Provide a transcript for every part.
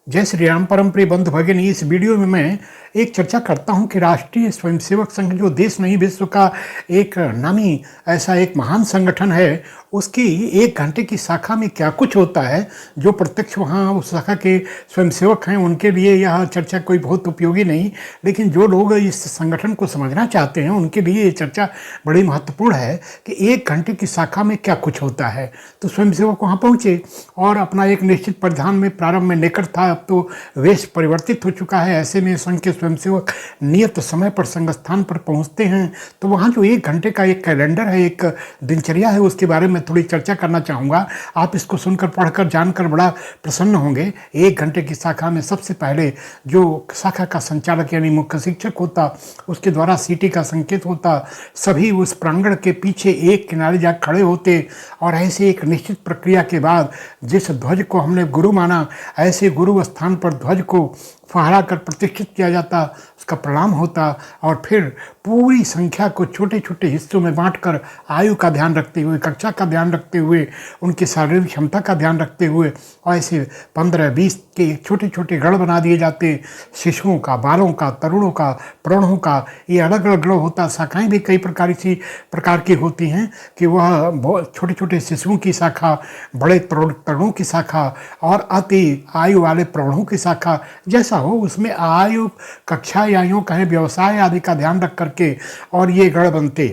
जय श्री राम। परम प्रिय बंधु भगिनी, इस वीडियो में मैं एक चर्चा करता हूं कि राष्ट्रीय स्वयंसेवक संघ जो देश नहीं विश्व का एक नामी ऐसा एक महान संगठन है, उसकी 1 घंटे की शाखा में क्या कुछ होता है। जो प्रत्यक्ष वहां उस शाखा के स्वयंसेवक हैं उनके लिए यह चर्चा कोई बहुत उपयोगी नहीं, लेकिन जो लोग इस संगठन को समझना चाहते हैं उनके लिए ये चर्चा बड़ी महत्वपूर्ण है कि 1 घंटे की शाखा में क्या कुछ होता है। तो स्वयंसेवक वहाँ पहुँचे और अपना एक निश्चित परिधान में प्रारंभ में नेकर था, अब तो वेश परिवर्तित हो चुका है। ऐसे में संघ के स्वयंसेवक नियत समय पर संघ स्थान पर पहुंचते हैं। तो वहाँ जो 1 घंटे का एक कैलेंडर है, एक दिनचर्या है, उसके बारे में थोड़ी चर्चा करना चाहूँगा। आप इसको सुनकर पढ़कर जानकर बड़ा प्रसन्न होंगे। 1 घंटे की शाखा में सबसे पहले जो शाखा का संचालक यानी मुख्य शिक्षक होता, उसके द्वारा सीटी का संकेत होता। सभी उस प्रांगण के पीछे एक किनारे जा खड़े होते और ऐसे एक निश्चित प्रक्रिया के बाद जिस ध्वज को हमने गुरु माना, ऐसे गुरु स्थान पर ध्वज को फहरा कर प्रतिष्ठित किया जाता, उसका प्रणाम होता और फिर पूरी संख्या को छोटे छोटे हिस्सों में बांटकर आयु का ध्यान रखते हुए, कक्षा का ध्यान रखते हुए, उनकी शारीरिक क्षमता का ध्यान रखते हुए ऐसे 15-20 के छोटे छोटे गढ़ बना दिए जाते। शिशुओं का, बालों का, तरुणों का, प्रौढ़ों का, ये अलग अलग गढ़ होता। शाखाएँ भी कई प्रकार की होती हैं कि वह बहुत छोटे छोटे शिशुओं की शाखा, बड़े तरुणों की शाखा और अति आयु वाले प्रौढ़ों की शाखा, जैसा हो उसमें आयु, कक्षा या यूँ कहें व्यवसाय आदि का ध्यान रख करके और ये गढ़ बनते।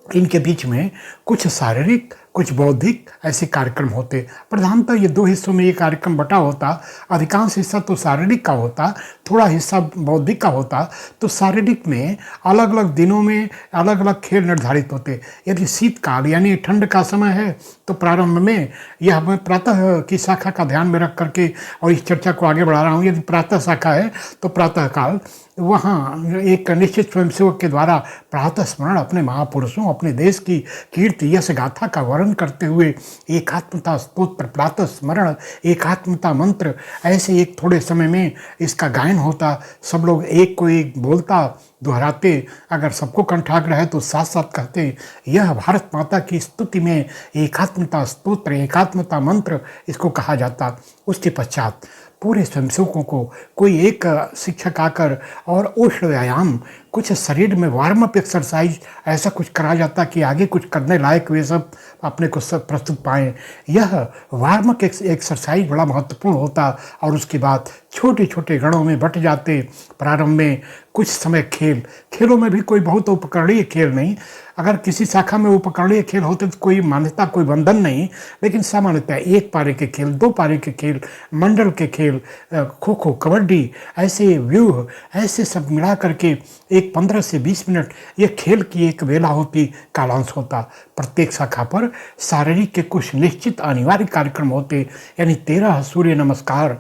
इनके बीच में कुछ शारीरिक, कुछ बौद्धिक ऐसे कार्यक्रम होते। प्रधानतः ये 2 हिस्सों में ये कार्यक्रम बटा होता। अधिकांश हिस्सा तो शारीरिक का होता, थोड़ा हिस्सा बौद्धिक का होता। तो शारीरिक में अलग अलग दिनों में अलग अलग खेल निर्धारित होते। यदि शीतकाल यानी ठंड का समय है तो प्रारंभ में यह मैं प्रातः की शाखा का ध्यान में रख करके और इस चर्चा को आगे बढ़ा रहा हूँ। यदि प्रातः शाखा है तो प्रातःकाल वहाँ एक निश्चित स्वयंसेवक के द्वारा प्रातः स्मरण, अपने महापुरुषों, अपने देश की कीर्ति यश गाथा का वर्णन करते हुए एकात्मता स्तोत्र, प्रातः स्मरण, एकात्मता मंत्र, ऐसे एक थोड़े समय में इसका गायन होता। सब लोग एक को एक बोलता, दोहराते। अगर सबको कंठाग्र है तो साथ साथ कहते, यह भारत माता की स्तुति में एकात्मता स्तोत्र, एकात्मता मंत्र इसको कहा जाता। उसके पश्चात पूरे स्वयंसेवकों को कोई एक शिक्षक आकर और उष्ण व्यायाम, कुछ शरीर में वार्म अप एक्सरसाइज ऐसा कुछ करा जाता कि आगे कुछ करने लायक वे सब अपने को सब प्रस्तुत पाएँ। यह वार्म अप एक्सरसाइज बड़ा महत्वपूर्ण होता और उसके बाद छोटे छोटे गणों में बट जाते। प्रारंभ में कुछ समय खेलों में भी कोई बहुत उपकरणीय खेल नहीं। अगर किसी शाखा में उपकरणीय खेल होते तो कोई मान्यता, कोई बंधन नहीं, लेकिन सामान्यतः 1 पारे के खेल, 2 पारे के खेल, मंडल के खेल, खो खो, कबड्डी, ऐसे व्यूह, ऐसे सब मिला करके एक 15 से 20 मिनट ये खेल की एक वेला होती, कालांश होता। प्रत्येक शाखा पर शारीरिक के कुछ निश्चित अनिवार्य कार्यक्रम होते, यानी 13 सूर्य नमस्कार,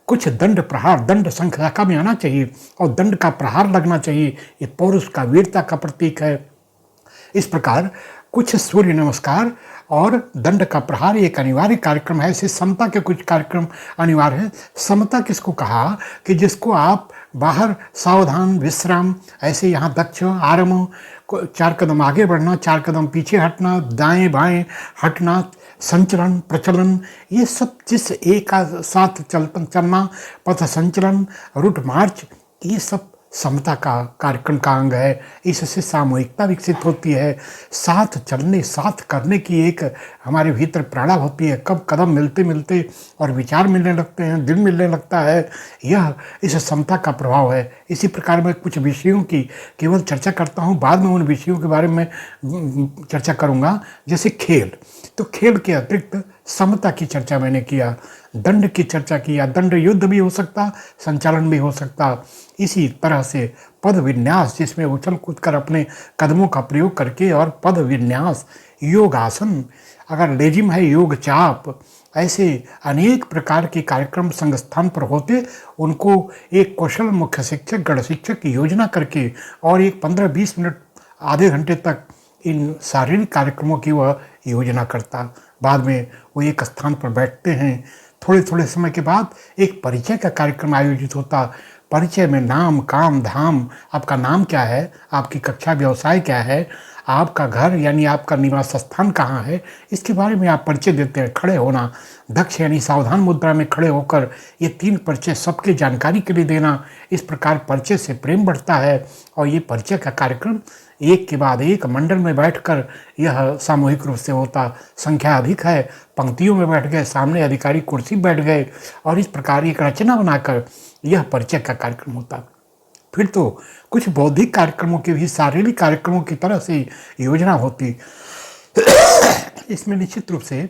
कुछ दंड प्रहार, दंड संघ शाखा में आना चाहिए और दंड का प्रहार लगना चाहिए। ये पौरुष का, वीरता का प्रतीक है। इस प्रकार कुछ सूर्य नमस्कार और दंड का प्रहार एक अनिवार्य कार्यक्रम है। ऐसे समता के कुछ कार्यक्रम अनिवार्य है। समता किसको कहा कि जिसको आप बाहर सावधान, विश्राम, ऐसे यहाँ दक्ष, आरम, 4 कदम आगे बढ़ना, 4 कदम पीछे हटना, दाएं बाएं हटना, संचलन, प्रचलन, ये सब जिस एक साथ चलना, पथ संचलन, रूट मार्च, ये सब समता का कार्यक्रम का अंग है। इससे सामूहिकता विकसित होती है। साथ चलने, साथ करने की एक हमारे भीतर प्रेरणा होती है। कब कदम मिलते मिलते और विचार मिलने लगते हैं, दिल मिलने लगता है, यह इस समता का प्रभाव है। इसी प्रकार मैं कुछ विषयों की केवल चर्चा करता हूँ, बाद में उन विषयों के बारे में चर्चा करूँगा। जैसे खेल, तो खेल के अतिरिक्त समता की चर्चा मैंने किया, दंड की चर्चा किया। दंड युद्ध भी हो सकता, संचालन भी हो सकता। इसी तरह से पद विन्यास, जिसमें उछल कूद कर अपने कदमों का प्रयोग करके, और पद विन्यास, योगासन, अगर लेजिम है योग चाप, ऐसे अनेक प्रकार के कार्यक्रम संघ स्थान पर होते। उनको एक कौशल मुख्य शिक्षक, गढ़ शिक्षक की योजना करके और एक 15-20 मिनट, आधे घंटे तक इन शारीरिक कार्यक्रमों की वह योजना करता। बाद में वो एक स्थान पर बैठते हैं। थोड़े थोड़े समय के बाद एक परिचय का कार्यक्रम आयोजित होता। परिचय में नाम, काम, धाम, आपका नाम क्या है, आपकी कक्षा व्यवसाय क्या है, आपका घर यानी आपका निवास स्थान कहाँ है, इसके बारे में आप परिचय देते हैं। खड़े होना, दक्ष यानी सावधान मुद्रा में खड़े होकर ये 3 परिचय सबके जानकारी के लिए देना। इस प्रकार परिचय से प्रेम बढ़ता है और ये परिचय का कार्यक्रम एक के बाद एक मंडल में बैठकर यह सामूहिक रूप से होता। संख्या अधिक है, पंक्तियों में बैठ गए, सामने अधिकारी कुर्सी बैठ गए और इस प्रकार एक रचना बनाकर यह परिचय का कार्यक्रम होता। फिर तो कुछ बौद्धिक कार्यक्रमों के भी शारीरिक कार्यक्रमों की तरह से योजना होती। इसमें निश्चित रूप से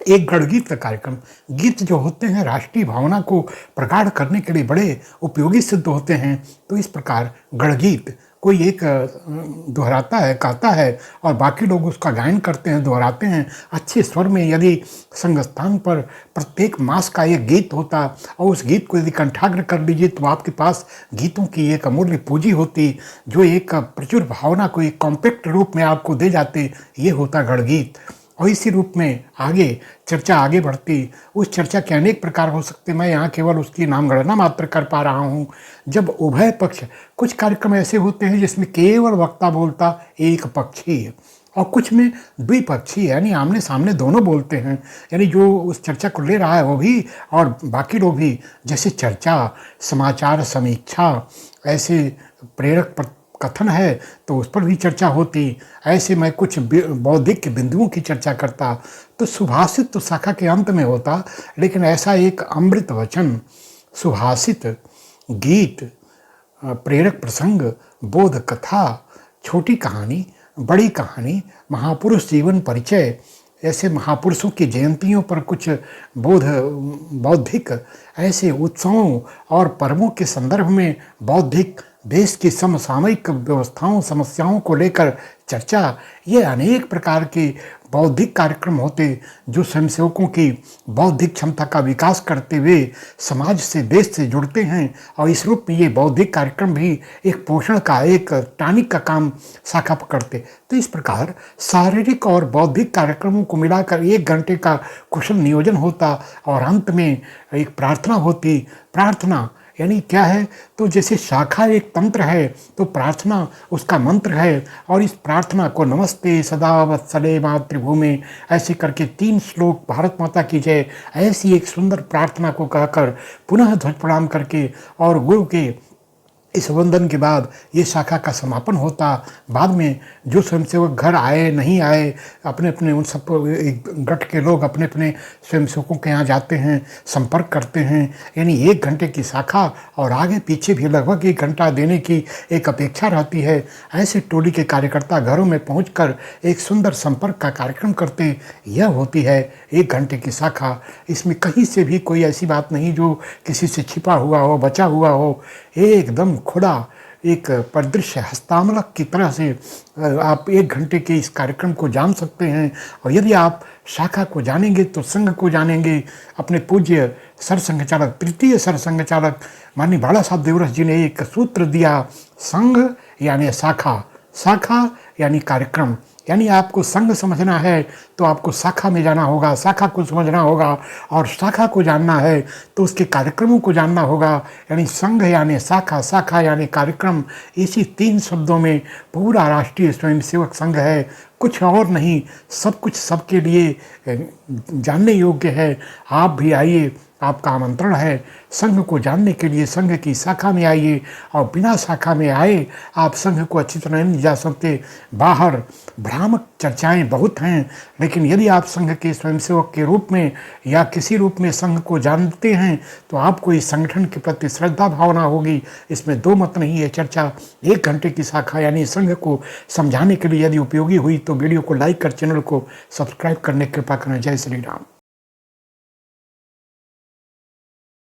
एक गणगीत का कार्यक्रम, गीत जो होते हैं राष्ट्रीय भावना को प्रगाढ़ करने के लिए बड़े उपयोगी सिद्ध होते हैं। तो इस प्रकार गणगीत कोई एक दोहराता है, गाता है और बाकी लोग उसका गायन करते हैं, दोहराते हैं अच्छे स्वर में। यदि संघ स्थान पर प्रत्येक मास का एक गीत होता और उस गीत को यदि कंठाग्र कर लीजिए तो आपके पास गीतों की एक अमूल्य पूंजी होती जो एक प्रचुर भावना को एक कॉम्पैक्ट रूप में आपको दे जाते। ये होता गणगीत। और इसी रूप में आगे चर्चा आगे बढ़ती। उस चर्चा के अनेक प्रकार हो सकते, मैं यहाँ केवल उसकी नामगणना मात्र कर पा रहा हूँ। जब उभय पक्ष, कुछ कार्यक्रम ऐसे होते हैं जिसमें केवल वक्ता बोलता एक पक्षी है और कुछ में द्विपक्षी यानी आमने सामने दोनों बोलते हैं, यानी जो उस चर्चा को ले रहा है वो भी और बाकी लोग भी। जैसे चर्चा, समाचार, समीक्षा, ऐसे प्रेरक कथन है तो उस पर भी चर्चा होती। ऐसे मैं कुछ बौद्धिक बिंदुओं की चर्चा करता। तो सुभाषित तो शाखा के अंत में होता, लेकिन ऐसा एक अमृत वचन, सुभाषित, गीत, प्रेरक प्रसंग, बोध कथा, छोटी कहानी, बड़ी कहानी, महापुरुष जीवन परिचय, ऐसे महापुरुषों की जयंतियों पर कुछ बौद्धिक ऐसे उत्सवों और पर्वों के संदर्भ में बौद्धिक देश की समसामयिक व्यवस्थाओं, समस्याओं को लेकर चर्चा, ये अनेक प्रकार के बौद्धिक कार्यक्रम होते जो स्वयंसेवकों की बौद्धिक क्षमता का विकास करते हुए समाज से, देश से जुड़ते हैं। और इस रूप में ये बौद्धिक कार्यक्रम भी एक पोषण का, एक टॉनिक का काम शाखा करते। तो इस प्रकार शारीरिक और बौद्धिक कार्यक्रमों को मिलाकर 1 घंटे का कुशल नियोजन होता और अंत में एक प्रार्थना होती। प्रार्थना यानी क्या है, तो जैसे शाखा एक तंत्र है तो प्रार्थना उसका मंत्र है। और इस प्रार्थना को नमस्ते सदा वत्सले मातृभूमि ऐसे करके 3 श्लोक, भारत माता की जय, ऐसी एक सुंदर प्रार्थना को कहकर पुनः ध्वज प्रणाम करके और गुरु के इस वंदन के बाद ये शाखा का समापन होता। बाद में जो स्वयंसेवक घर आए नहीं आए, अपने अपने उन सब गट के लोग अपने अपने स्वयंसेवकों के यहाँ जाते हैं, संपर्क करते हैं। यानी 1 घंटे की शाखा और आगे पीछे भी लगभग 1 घंटा देने की एक अपेक्षा रहती है। ऐसे टोली के कार्यकर्ता घरों में पहुंचकर एक सुंदर संपर्क का कार्यक्रम करते। यह होती है 1 घंटे की शाखा। इसमें कहीं से भी कोई ऐसी बात नहीं जो किसी से छिपा हुआ हो, बचा हुआ हो। एकदम खुला एक परिदृश्य हस्तामलक की तरह से आप 1 घंटे के इस कार्यक्रम को जान सकते हैं। और यदि आप शाखा को जानेंगे तो संघ को जानेंगे। अपने पूज्य सरसंघ चालक, तृतीय सरसंघ चालक माननीय बाला साहब देवरस जी ने एक सूत्र दिया, संघ यानी शाखा, शाखा यानी कार्यक्रम। यानी आपको संघ समझना है तो आपको शाखा में जाना होगा, शाखा को समझना होगा और शाखा को जानना है तो उसके कार्यक्रमों को जानना होगा। यानी संघ यानी शाखा, शाखा यानी कार्यक्रम। इसी 3 शब्दों में पूरा राष्ट्रीय स्वयंसेवक संघ है, कुछ और नहीं। सब कुछ सबके लिए जानने योग्य है। आप भी आइए, आपका आमंत्रण है। संघ को जानने के लिए संघ की शाखा में आइए और बिना शाखा में आए आप संघ को अच्छी तरह नहीं जा सकते। बाहर भ्रामक चर्चाएं बहुत हैं, लेकिन यदि आप संघ के स्वयंसेवक के रूप में या किसी रूप में संघ को जानते हैं तो आपको इस संगठन के प्रति श्रद्धा भावना होगी। इसमें 2 मत नहीं है। चर्चा 1 घंटे की शाखा यानी संघ को समझाने के लिए यदि उपयोगी हुई तो वीडियो को लाइक कर, चैनल को सब्सक्राइब करने की कृपा करें। जय श्री राम।